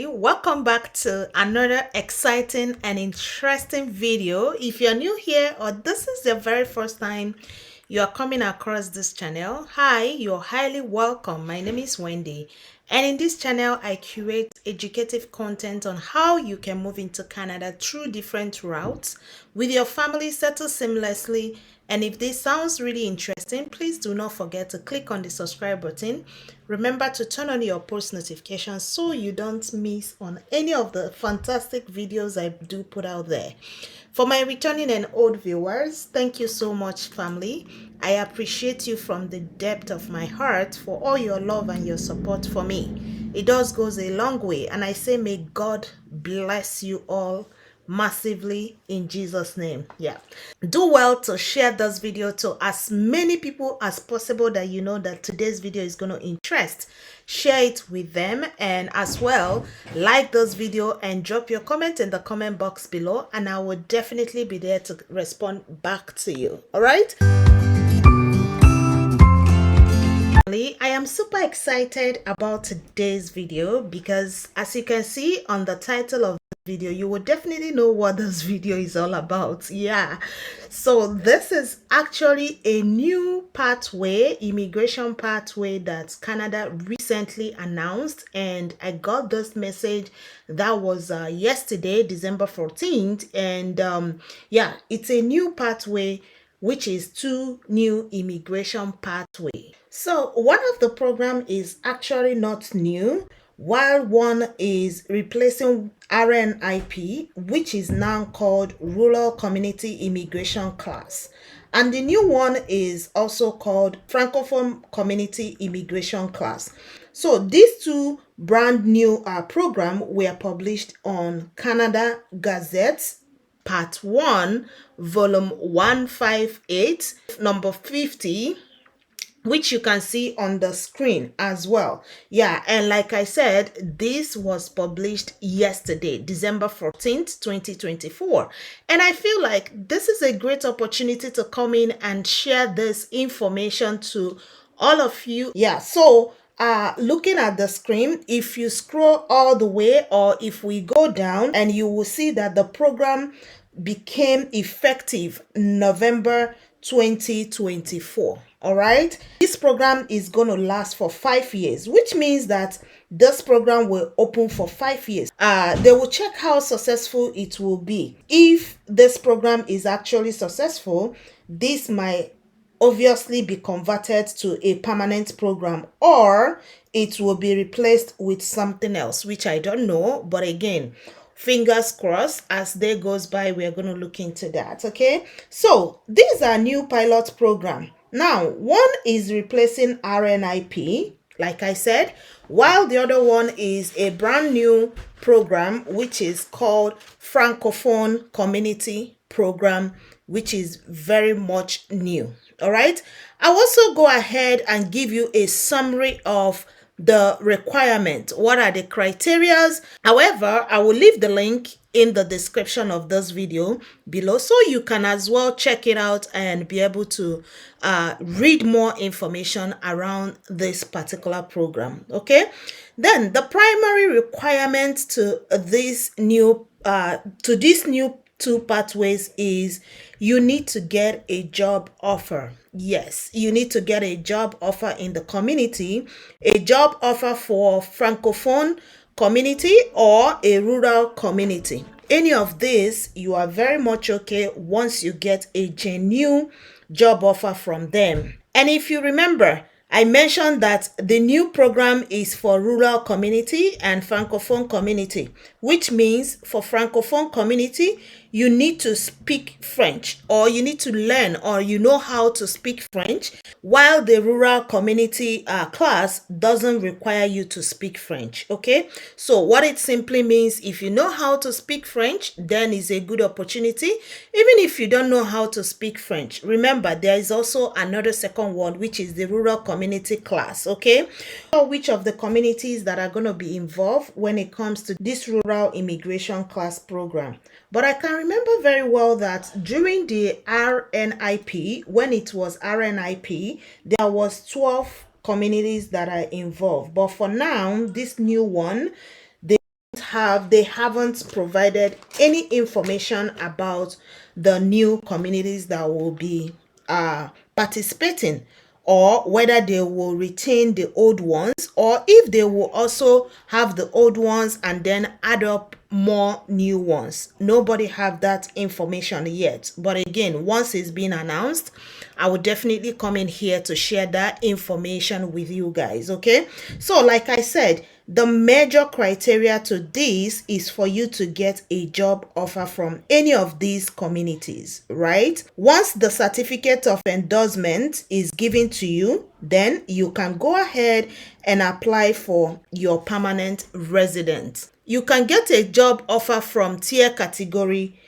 Welcome back to another exciting and interesting video. If you're new here or this is your very first time you are coming across this channel, hi, you're highly welcome. My name is Wendy, and in this channel I curate educative content on how you can move into Canada through different routes with your family, settle seamlessly. And if this sounds really interesting, please do not forget to click on the subscribe button. Remember to turn on your post notifications so you don't miss on any of the fantastic videos I do put out there. For my returning and old viewers, thank you so much, family. I appreciate you from the depth of my heart for all your love and your support for me. It does goes a long way, and I say may God bless you all massively in Jesus name. Yeah, do well to share this video to as many people as possible that you know that today's video is going to interest. Share it with them, and as well like this video and drop your comment in the comment box below, and I will definitely be there to respond back to you. All right, I am super excited about today's video because as you can see on the title of the video, you will definitely know what this video is all about. Yeah, so this is actually a new pathway, immigration pathway that Canada recently announced, and I got this message that was yesterday, December 14th, and yeah, it's a new pathway which is two new immigration pathway. So one of the program is actually not new, while one is replacing RNIP, which is now called Rural Community Immigration Class. And the new one is also called Francophone Community Immigration Class. So these two brand new program were published on Canada Gazette Part 1, Volume 158, number 50, which you can see on the screen as well. Yeah, and like I said, this was published yesterday, December 14th, 2024. And I feel like this is a great opportunity to come in and share this information to all of you. Yeah, so looking at the screen, if you scroll all the way or if we go down, and you will see that the program became effective November 2024. All right, this program is going to last for 5 years, which means that this program will open for 5 years. They will check how successful it will be. If this program is actually successful, this might obviously be converted to a permanent program, or it will be replaced with something else, which I don't know. But again, fingers crossed, as day goes by, we're going to look into that. Okay, so these are new pilot program. Now, one is replacing RNIP, like I said, while the other one is a brand new program, which is called Francophone Community Program, which is very much new. All right, I'll also go ahead and give you a summary of the requirement. What are the criterias? However, I will leave the link in the description of this video below, so you can as well check it out and be able to read more information around this particular program. Okay, then the primary requirement to this new two pathways is you need to get a job offer. Yes, you need to get a job offer in the community, a job offer for Francophone community or a rural community. Any of this, you are very much okay once you get a genuine job offer from them. And if you remember, I mentioned that the new program is for rural community and Francophone community, which means for Francophone community, you need to speak French, or you need to learn, or you know how to speak French, while the rural community class doesn't require you to speak French. Okay, so what it simply means, if you know how to speak French, then it's a good opportunity. Even if you don't know how to speak French, remember there is also another second one, which is the rural community class. Okay, so which of the communities that are going to be involved when it comes to this rural immigration class program? But I can remember very well that during the RNIP, when it was RNIP, there was 12 communities that are involved. But for now, this new one, they they haven't provided any information about the new communities that will be participating, or whether they will retain the old ones, or if they will also have the old ones and then add up more new ones. Nobody have that information yet, but again, once it's been announced, I will definitely come in here to share that information with you guys. Okay, so like I said, the major criteria to this is for you to get a job offer from any of these communities, right? Once the certificate of endorsement is given to you, then you can go ahead and apply for your permanent resident. You can get a job offer from tier category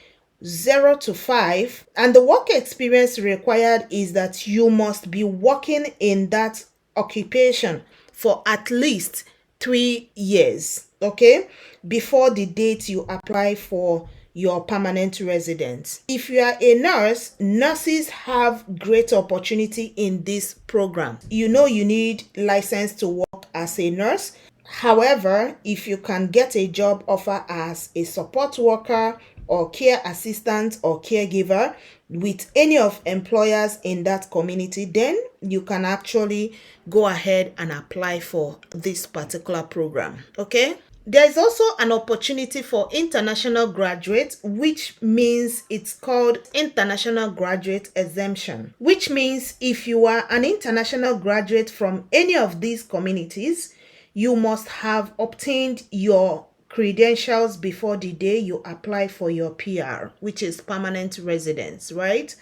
0 to 5, and the work experience required is that you must be working in that occupation for at least 3 years, okay, before the date you apply for your permanent residence. If you are a nurse, nurses have great opportunity in this program. You know you need license to work as a nurse. However, if you can get a job offer as a support worker or care assistant or caregiver with any of employers in that community, then you can actually go ahead and apply for this particular program. Okay, there is also an opportunity for international graduates, which means it's called international graduate exemption, which means if you are an international graduate from any of these communities, you must have obtained your credentials before the day you apply for your PR, which is permanent residence, right?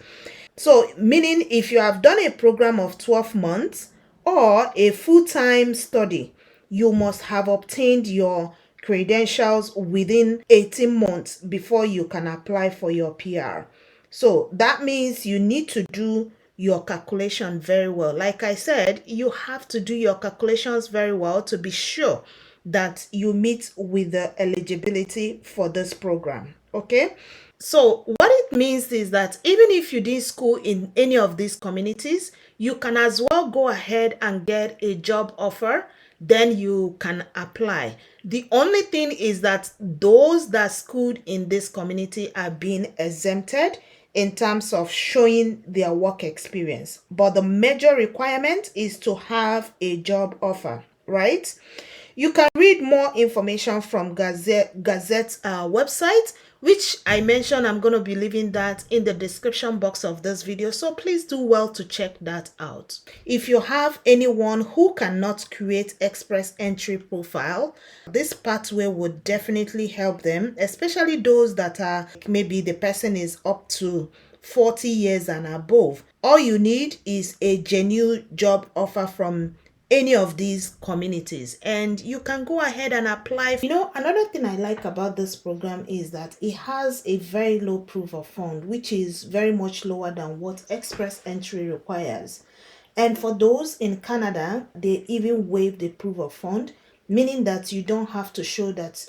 So, meaning if you have done a program of 12 months or a full-time study, you must have obtained your credentials within 18 months before you can apply for your PR. So that means you need to do your calculation very well. Like I said, you have to do your calculations very well to be sure that you meet with the eligibility for this program. Okay, so what it means is that even if you did school in any of these communities, you can as well go ahead and get a job offer, then you can apply. The only thing is that those that schooled in this community are being exempted in terms of showing their work experience. But the major requirement is to have a job offer, right? You can read more information from Gazette's website, which I mentioned. I'm going to be leaving that in the description box of this video, so please do well to check that out. If you have anyone who cannot create express entry profile, this pathway would definitely help them, especially those that are maybe the person is up to 40 years and above. All you need is a genuine job offer from any of these communities, and you can go ahead and apply. You know, another thing I like about this program is that it has a very low proof of fund, which is very much lower than what express entry requires. And for those in Canada, they even waive the proof of fund, meaning that you don't have to show that.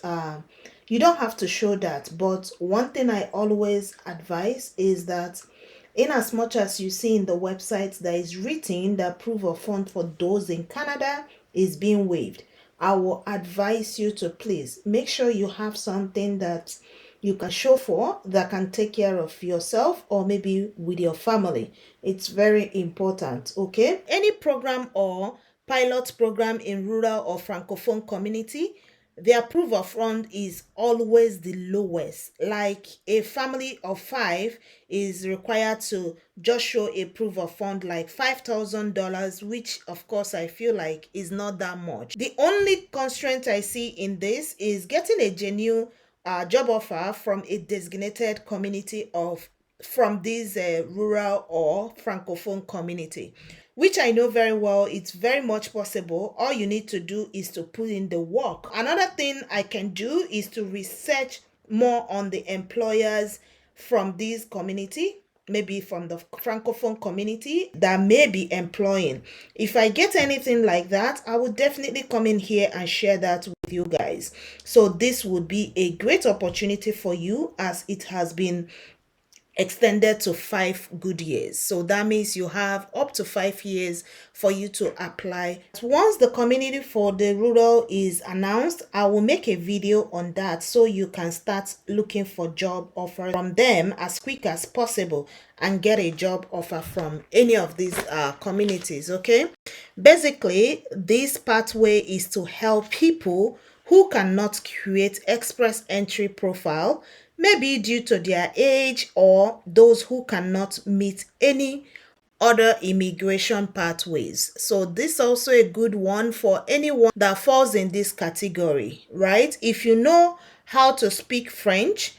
But one thing I always advise is that, in as much as you see in the website that is written that proof of fund for those in Canada is being waived, I will advise you to please make sure you have something that you can show for that can take care of yourself or maybe with your family. It's very important. Okay, any program or pilot program in rural or francophone community, their proof of fund is always the lowest. Like a family of 5 is required to just show a proof of fund like $5,000, which of course I feel like is not that much. The only constraint I see in this is getting a genuine job offer from a designated community of from this rural or francophone community, which I know very well. It's very much possible. All you need to do is to put in the work. Another thing I can do is to research more on the employers from this community, maybe from the francophone community that may be employing. If I get anything like that, I will definitely come in here and share that with you guys. So this would be a great opportunity for you, as it has been extended to 5 good years. So that means you have up to 5 years for you to apply. Once the community for the rural is announced, I will make a video on that so you can start looking for job offers from them as quick as possible and get a job offer from any of these communities. Okay, basically this pathway is to help people who cannot create express entry profile, maybe due to their age, or those who cannot meet any other immigration pathways. So this is also a good one for anyone that falls in this category, right? If you know how to speak French,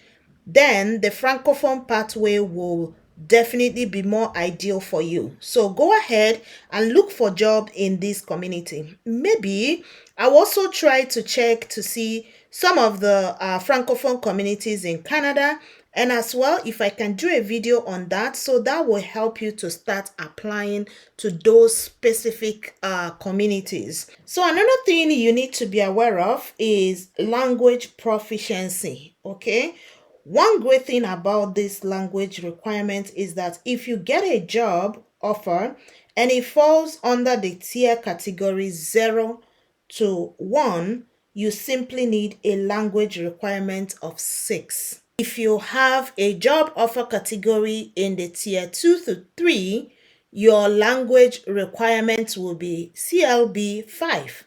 then the Francophone pathway will definitely be more ideal for you. So go ahead and look for job in this community. Maybe I'll also try to check to see some of the Francophone communities in Canada, and as well if I can do a video on that, so that will help you to start applying to those specific communities. So another thing you need to be aware of is language proficiency. Okay, one great thing about this language requirement is that if you get a job offer and it falls under the tier category 0 to 1, you simply need a language requirement of 6. If you have a job offer category in the tier 2 to 3, your language requirement will be CLB 5.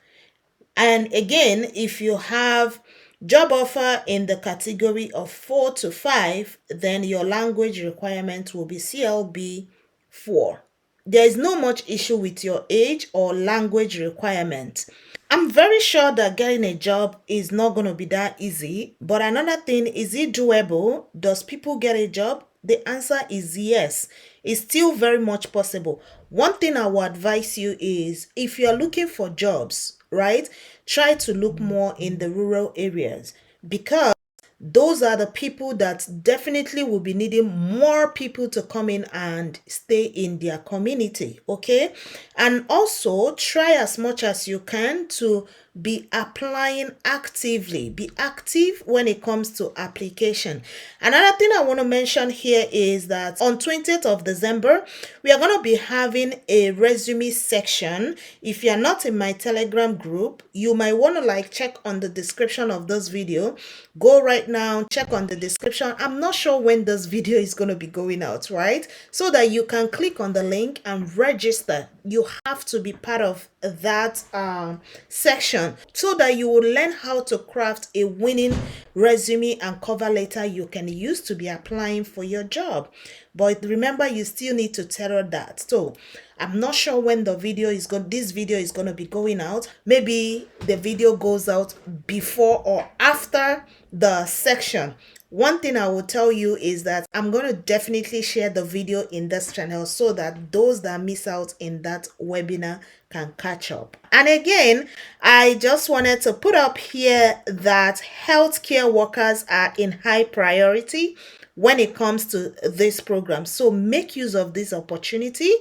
And again, if you have job offer in the category of 4 to 5, then your language requirement will be CLB 4. There is no much issue with your age or language requirement. I'm very sure that getting a job is not going to be that easy. But another thing, is it doable? Does people get a job? The answer is yes. It's still very much possible. One thing I will advise you is, if you're looking for jobs, right, try to look more in the rural areas, because those are the people that definitely will be needing more people to come in and stay in their community. Okay, and also try as much as you can to be applying actively. Be active when it comes to application. Another thing I want to mention here is that on 20th of December, we are going to be having a resume section. If you're not in my Telegram group, you might want to check on the description of this video. Go right now, check on the description. I'm not sure when this video is going to be going out, right? So that you can click on the link and register. You have to be part of that section so that you will learn how to craft a winning resume and cover letter you can use to be applying for your job. But remember, you still need to tailor that. So I'm not sure when this video is going to be going out. Maybe the video goes out before or after the section. One thing I will tell you is that I'm going to definitely share the video in this channel so that those that miss out in that webinar can catch up. And again, I just wanted to put up here that healthcare workers are in high priority when it comes to this program. So make use of this opportunity,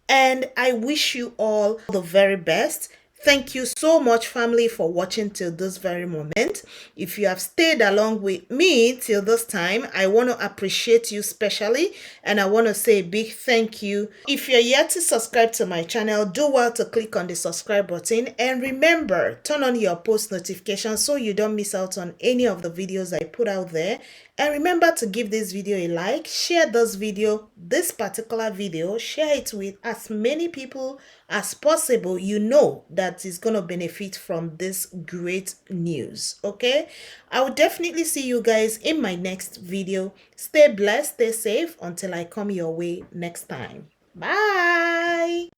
and I wish you all the very best. Thank you so much, family, for watching till this very moment. If you have stayed along with me till this time, I want to appreciate you specially, and I want to say a big thank you. If you're yet to subscribe to my channel, do well to click on the subscribe button, and remember, turn on your post notifications so you don't miss out on any of the videos I put out there. And remember to give this video a like, share this particular video, share it with as many people as possible you know that is going to benefit from this great news. Okay, I will definitely see you guys in my next video. Stay blessed, stay safe until I come your way next time. Bye.